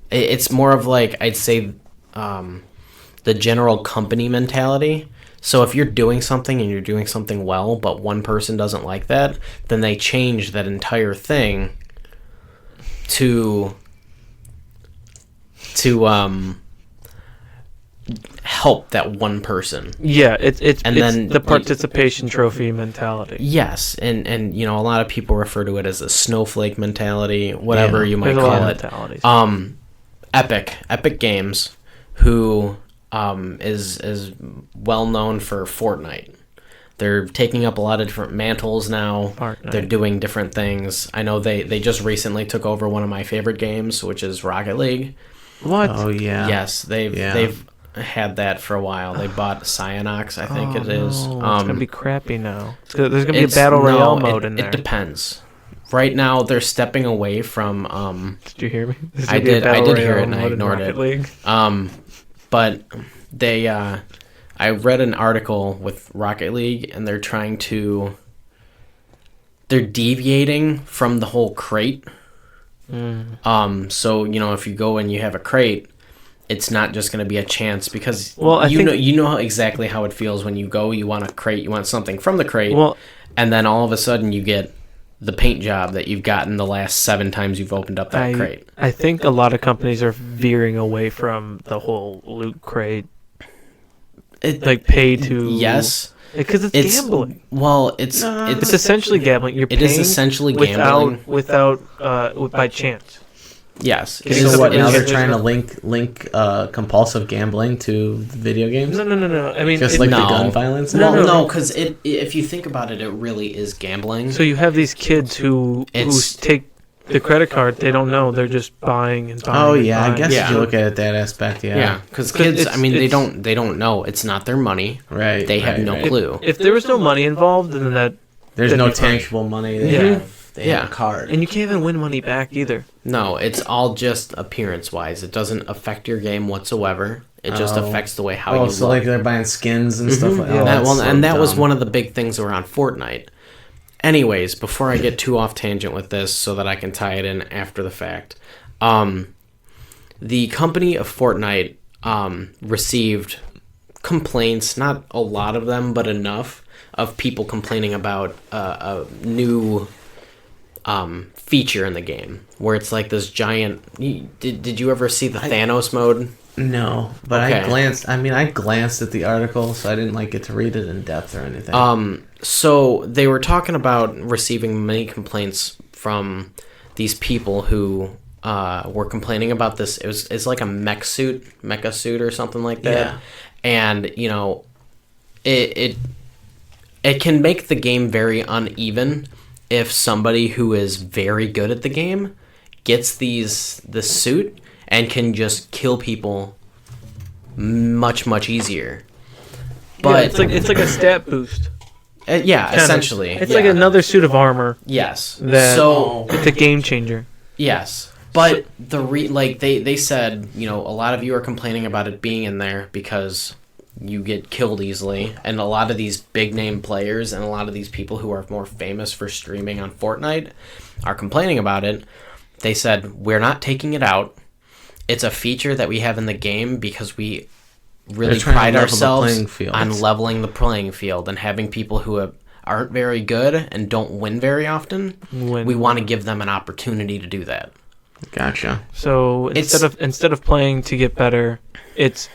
It's more of like I'd say the general company mentality. So if you're doing something and you're doing something well, but one person doesn't like that, then they change that entire thing to help that one person. yeah, it's And it's then the participation trophy mentality. Yes, and you know a lot of people refer to it as a snowflake mentality, whatever you might There's a lot call of it. mentalities. Epic Games, who is well known for Fortnite. They're taking up a lot of different mantles now. Fortnite. They're doing different things. I know they just recently took over one of my favorite games, which is Rocket League. What? Oh, yeah. Yes, they've had that for a while. They bought Cyanox, I think it is. No, it's gonna be crappy now. There's gonna be a battle royale mode in there. It depends. Right now, they're stepping away from. Did you hear me? There's I gonna be a did battle hear it royale and I mode in ignored Rocket it. League. But they, I read an article with Rocket League, and they're deviating from the whole crate. So you know, if you go and you have a crate, it's not just going to be a chance because you know exactly how it feels when you go. You want a crate, you want something from the crate, and then all of a sudden you get the paint job that you've gotten the last 7 times you've opened up that crate. I think a lot of companies are veering away from the whole loot crate, like pay to Yes, because it's gambling. Well, it's essentially gambling. You're paying it is essentially gambling without by chance. Yes. So what? Now they're It's- trying to link compulsive gambling to video games. No. I mean, Just like the No. gun violence. No, because if you think about it, it really is gambling. so you have these kids who take the credit card. They don't know. They're just buying and buying. Oh and yeah, I buying. guess Yeah. if you look at it that aspect, yeah. Yeah, because 'Cause kids, it's- I mean, they it's- don't know. It's not their money. Right. They have right, no right. clue. If there was no money involved, then There's that'd no be fine. tangible money. They Yeah. have. They Yeah. have a card. And you can't even win money back either. No, it's all just appearance-wise. It doesn't affect your game whatsoever. It just Oh. affects the way how Oh, you so look. like they're buying skins and stuff like that. That was one of the big things around Fortnite. Anyways, before I get too off tangent with this, so that I can tie it in after the fact, the company of Fortnite received complaints, not a lot of them, but enough of people complaining about a new feature in the game where it's like this giant. Did you ever see the Thanos mode? No, but Okay. I glanced at the article, so I didn't like get to read it in depth or anything. So they were talking about receiving many complaints from these people who were complaining about this. It's like a mecha suit or something like that. Yeah. And you know, it can make the game very uneven if somebody who is very good at the game gets the suit and can just kill people much easier. But it's like a stat boost. yeah, Kind of. essentially, It's yeah. like another suit of armor. Yes. That So it's a game changer. yes, but they said, you know, a lot of you are complaining about it being in there because you get killed easily, and a lot of these big name players and a lot of these people who are more famous for streaming on Fortnite are complaining about it. They said, we're not taking it out. It's a feature that we have in the game because we really trying to pride level the ourselves playing field. on leveling the playing field and having people who aren't very good and don't win very often. We want to give them an opportunity to do that. Gotcha. So instead of playing to get better, it's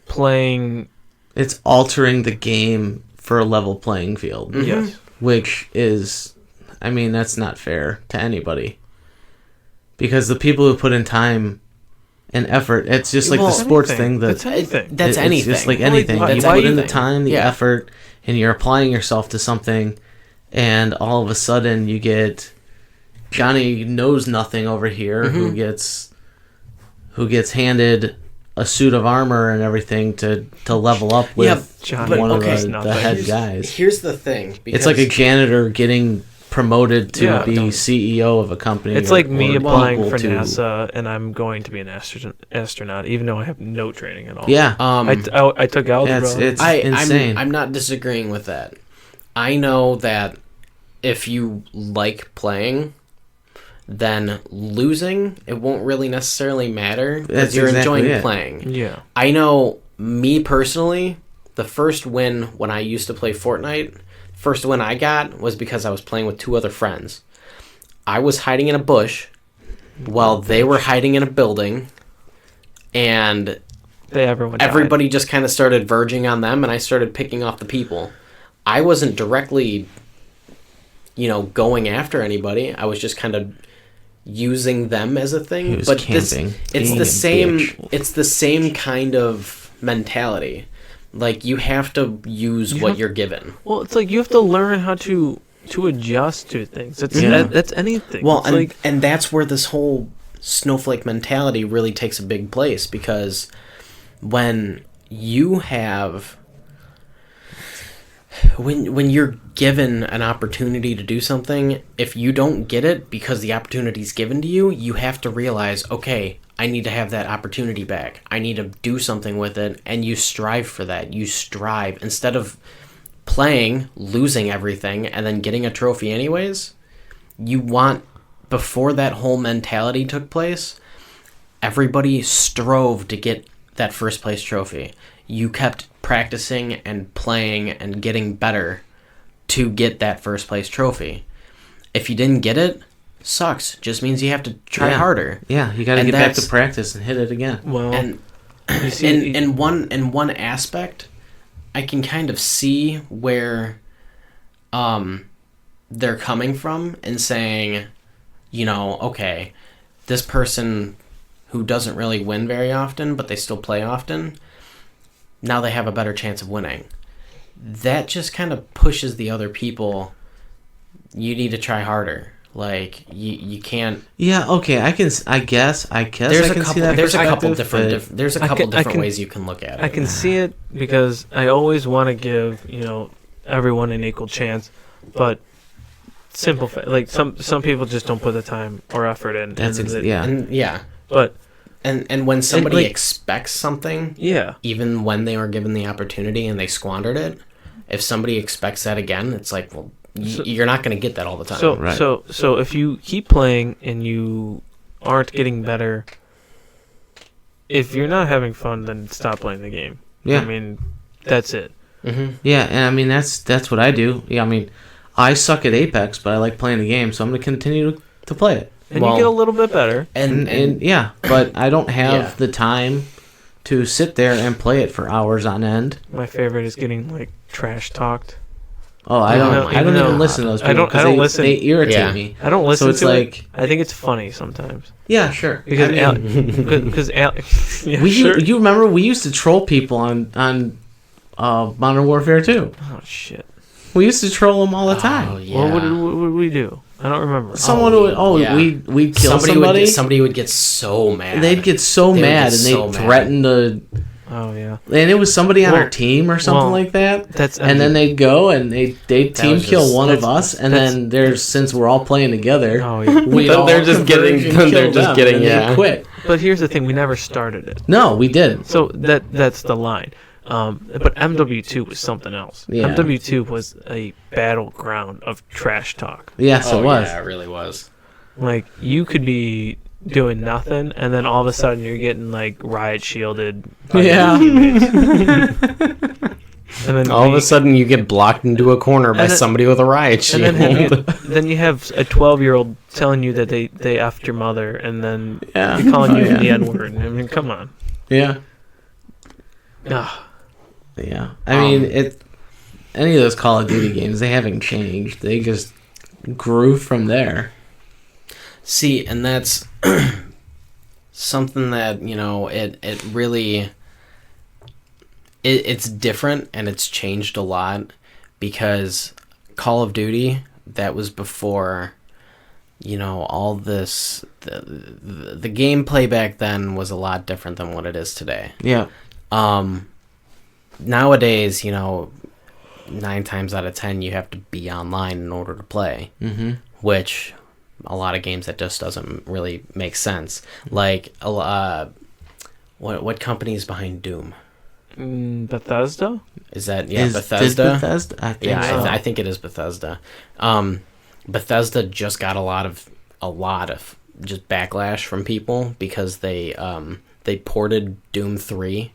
playing. It's altering the game for a level playing field. Yes. Which is, I mean, that's not fair to anybody. Because the people who put in time and effort, it's just like the sports thing. That's anything. That's it's anything. just like anything. Why- You why put in the anything. time, the Yeah. effort, and you're applying yourself to something, and all of a sudden you get Johnny knows nothing over here who gets handed a suit of armor and everything to level up with Yeah, Johnny one of okay, the head guys. Here's the thing. It's like a janitor getting promoted to Yeah, be don't- CEO of a company. It's or- like me or applying equal for to- NASA, and I'm going to be an astronaut, even though I have no training at all. Yeah, I took algebra. it's insane. I'm not disagreeing with that. I know that if you like playing, then losing, it won't really necessarily matter That's because you're exactly enjoying it. playing. Yeah. I know, me personally, the first win when I used to play Fortnite, first win I got was because I was playing with two other friends. I was hiding in a bush while they were hiding in a building, and Everyone died. everybody just kind of started verging on them, and I started picking off the people. I wasn't directly, going after anybody. I was just kind of using them as a thing. He was but camping, it's being the a same. bitch. It's the same kind of mentality. Like, you have to use what you're given. Well, it's like you have to learn how to adjust to things. That's anything. Well, It's and that's where this whole snowflake mentality really takes a big place, because when you have when you're given an opportunity to do something, if you don't get it because the opportunity's given to you, you have to realize, okay, I need to have that opportunity back. I need to do something with it, and you strive for that. You strive instead of playing, losing everything, and then getting a trophy anyways. You want, before that whole mentality took place, everybody strove to get that first place trophy. You kept practicing and playing and getting better to get that first place trophy. If you didn't get it, sucks. Just means you have to try Yeah. harder. Yeah, you got to And get back to that's- practice and hit it again. well, And you see, in one aspect, I can kind of see where they're coming from and saying, okay, this person who doesn't really win very often, but they still play often, now they have a better chance of winning. That just kind of pushes the other people. You need to try harder. Like, you can't. Yeah, okay, I guess I There's can a see couple. that There's a couple perspective, different. but- There's a I couple can- I different can- ways you can look at it. I can see it because I always want to give everyone an equal chance, but simple like some people just don't put the time or effort in. That's and it- yeah. And yeah, But and when somebody like- expects something, yeah, even when they were given the opportunity and they squandered it, if somebody expects that again, it's like, well, you're not going to get that all the time. So Right. so if you keep playing and you aren't getting better, if you're not having fun, then stop playing the game. Yeah. I mean, that's it. Yeah, and I mean that's what I do. Yeah, I mean, I suck at Apex, but I like playing the game, so I'm gonna continue to play it. And Well- you get a little bit better. And yeah, but I don't have Yeah. the time to sit there and play it for hours on end. My favorite is getting like trash talked. Oh, I don't. No, I don't even even though- listen to those I people. don't- I 'cause don't they, listen. They irritate Yeah. me. I don't listen So it's to like, it. I think it's funny sometimes yeah, sure. because I mean, because yeah, we sure. you remember we used to troll people on Modern Warfare 2. Oh shit! We used to troll them all the time. Oh, yeah. What would we do? I don't remember. Someone would yeah. we'd kill somebody. Somebody would get so mad. They'd get so They would mad get and so they'd mad. threaten to, Oh yeah. and it was somebody on Well- our team or something well, like that. that's- and then they'd go and they'd team was kill just- one of that's- us, and that's- then there's since we're all playing together, Oh yeah. we'd Then all they're just converge getting- and they're kill just them, getting- and they'd yeah. quit. But here's the thing: we never started it. No, we didn't. So that's the line. But MW2 was something else. Yeah. MW2 was a battleground of trash talk. Yes, it was. Yeah, it really was. Like, you could be doing nothing, and then all of a sudden you're getting, like, riot shielded. by your Yeah. teammates. And then All of a sudden, you get blocked into a corner by And then- somebody with a riot shield. and then you have a 12-year-old telling you that they effed your mother, and then Yeah. you're calling you Oh, yeah. the N-word. I mean, come on. Yeah. Ugh. Yeah. I mean, any of those Call of Duty games, they haven't changed. They just grew from there. See, and that's something that, it really... It's different, and it's changed a lot, because Call of Duty, that was before, all this... The gameplay back then was a lot different than what it is today. Yeah. Nowadays, 9 times out of 10, you have to be online in order to play. Mm-hmm. Which a lot of games that just doesn't really make sense. Like what company is behind Doom? Bethesda? Is that Is Bethesda? Bethesda? I think Yeah, so. I think it is Bethesda. Bethesda just got a lot of just backlash from people because they ported Doom 3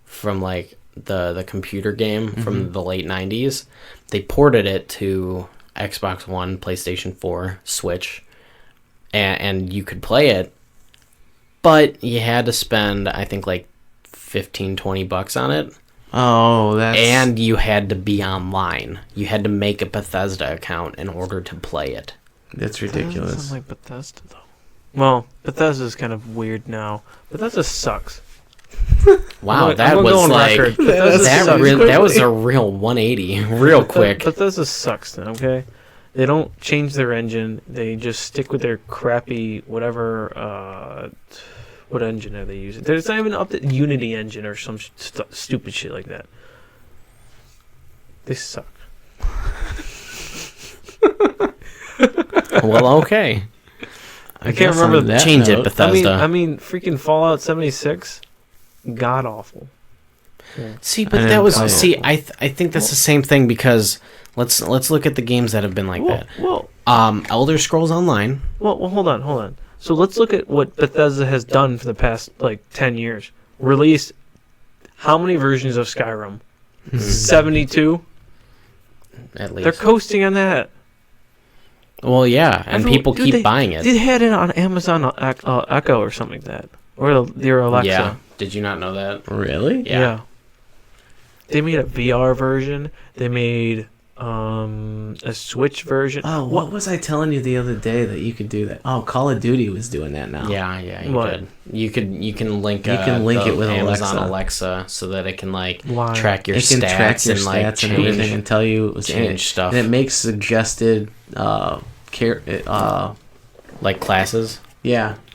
from like the computer game from the late 90s. They ported it to Xbox One, PlayStation 4, Switch, and you could play it, but you had to spend, I think, like $15-$20 on it. Oh, that's... And you had to be online. You had to make a Bethesda account in order to play it. That's That doesn't ridiculous. sound like Bethesda, though. Well, Bethesda's kind of weird now. Bethesda sucks. Wow, I'm that gonna was go on like record. Bethesda sucks. that was a real 180, real quick. Bethesda sucks, then, okay? They don't change their engine. They just stick with their crappy whatever. What engine are they using? There's not even up to Unity engine or some stupid shit like that. They suck. Well, okay. I can't remember on that Change it, note- Bethesda. I mean, freaking Fallout 76, god awful. See, I but that didn't was play it. I think that's the same thing, because let's look at the games that have been like that. Well, Elder Scrolls Online. well, hold on. So let's look at what Bethesda has done for the past, 10 years. Released how many versions of Skyrim? 72? At They're least. coasting on that. Well, yeah, and Everyone- people dude, keep they- buying it. They had it on Amazon Echo or something like that. Or their Alexa. Yeah. Did you not know that? Really? Yeah. They made a VR version. They made a Switch version. Oh, what was I telling you the other day that you could do that? Oh, Call of Duty was doing that now. Yeah, you What? could. You can link. You can link the it with Amazon Alexa. Alexa, so that it can Why? track your It can stats track your and like stats change. and everything and tell you change stuff. And it makes suggested like classes.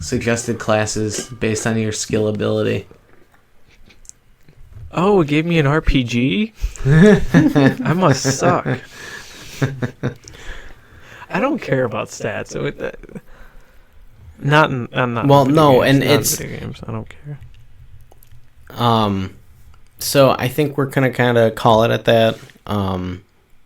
suggested classes based on your skill ability. Oh, it gave me an RPG? I must suck. I don't care about stats. I'm not Well, in video no, games, and not in it's- video games. I don't care. So I think we're gonna kind of call it at that.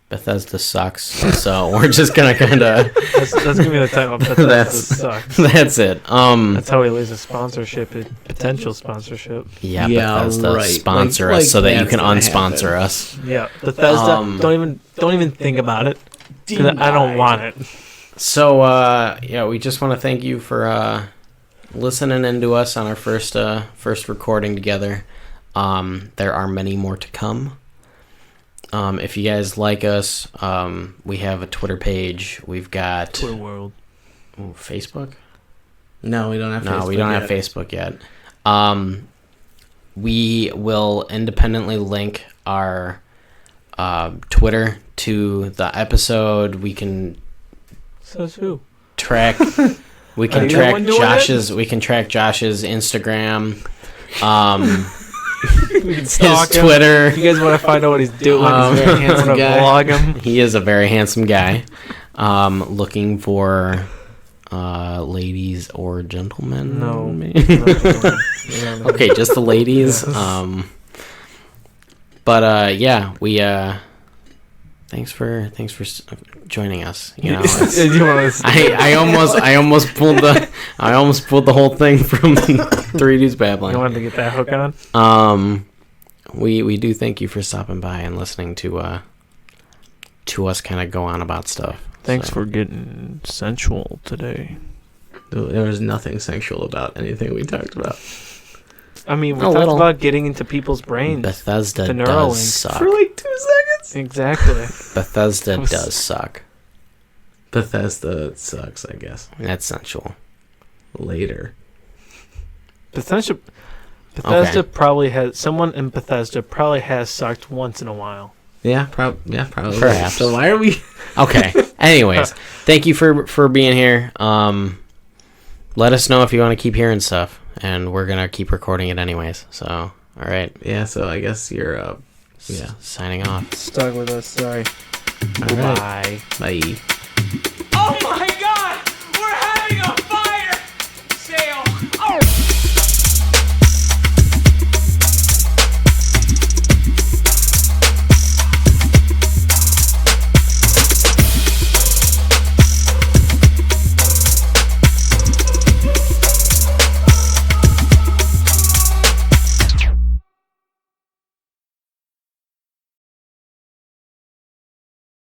Bethesda sucks, so we're just gonna kind of. That's gonna be the title. Bethesda That's- sucks. That's it. That's how he lays a sponsorship, a potential sponsorship. Yeah, Yeah, Bethesda right. sponsor Like us so that you that's can gonna unsponsor happen. us. Yeah, Bethesda. Um, Don't even think about it. 'Cause I don't want it. So yeah, we just want to thank you for listening into us on our first recording together. There are many more to come. If you guys like us, we have a Twitter page. We've got Twitter world. Facebook. No, we don't have. No, Facebook we don't yet. have Facebook yet. We will independently link our Twitter to the episode. We can Says who? track. We Are can you the track one doing Josh's. We can track Josh's Instagram. We can His stalk him. Twitter. If you guys want to find out what he's doing, He's a very handsome want to guy. vlog him. He is a very handsome guy. Looking for ladies or gentlemen. No. maybe? Okay, just the ladies. Yes. But yeah, we thanks for joining us. You know, I almost pulled the whole thing from Three Dudes Babbling. You wanted to get that hook on? We do thank you for stopping by and listening to us kind of go on about stuff. Thanks for getting sensual today. There was nothing sexual about anything we talked about. I mean, we talked about getting into people's brains. Bethesda the does Neuralink. suck. For like 2 seconds. Exactly. Bethesda does suck. Bethesda sucks, I guess. That's sensual. Later. Bethesda probably has... Someone in Bethesda probably has sucked once in a while. Yeah, probably. Perhaps. So why are we... Okay. Anyways, thank you for being here. Let us know if you want to keep hearing stuff, and we're gonna keep recording it anyways. So, all right. Yeah, so I guess you're Signing off. Stuck with us. Sorry. All right. Bye. Bye. Oh my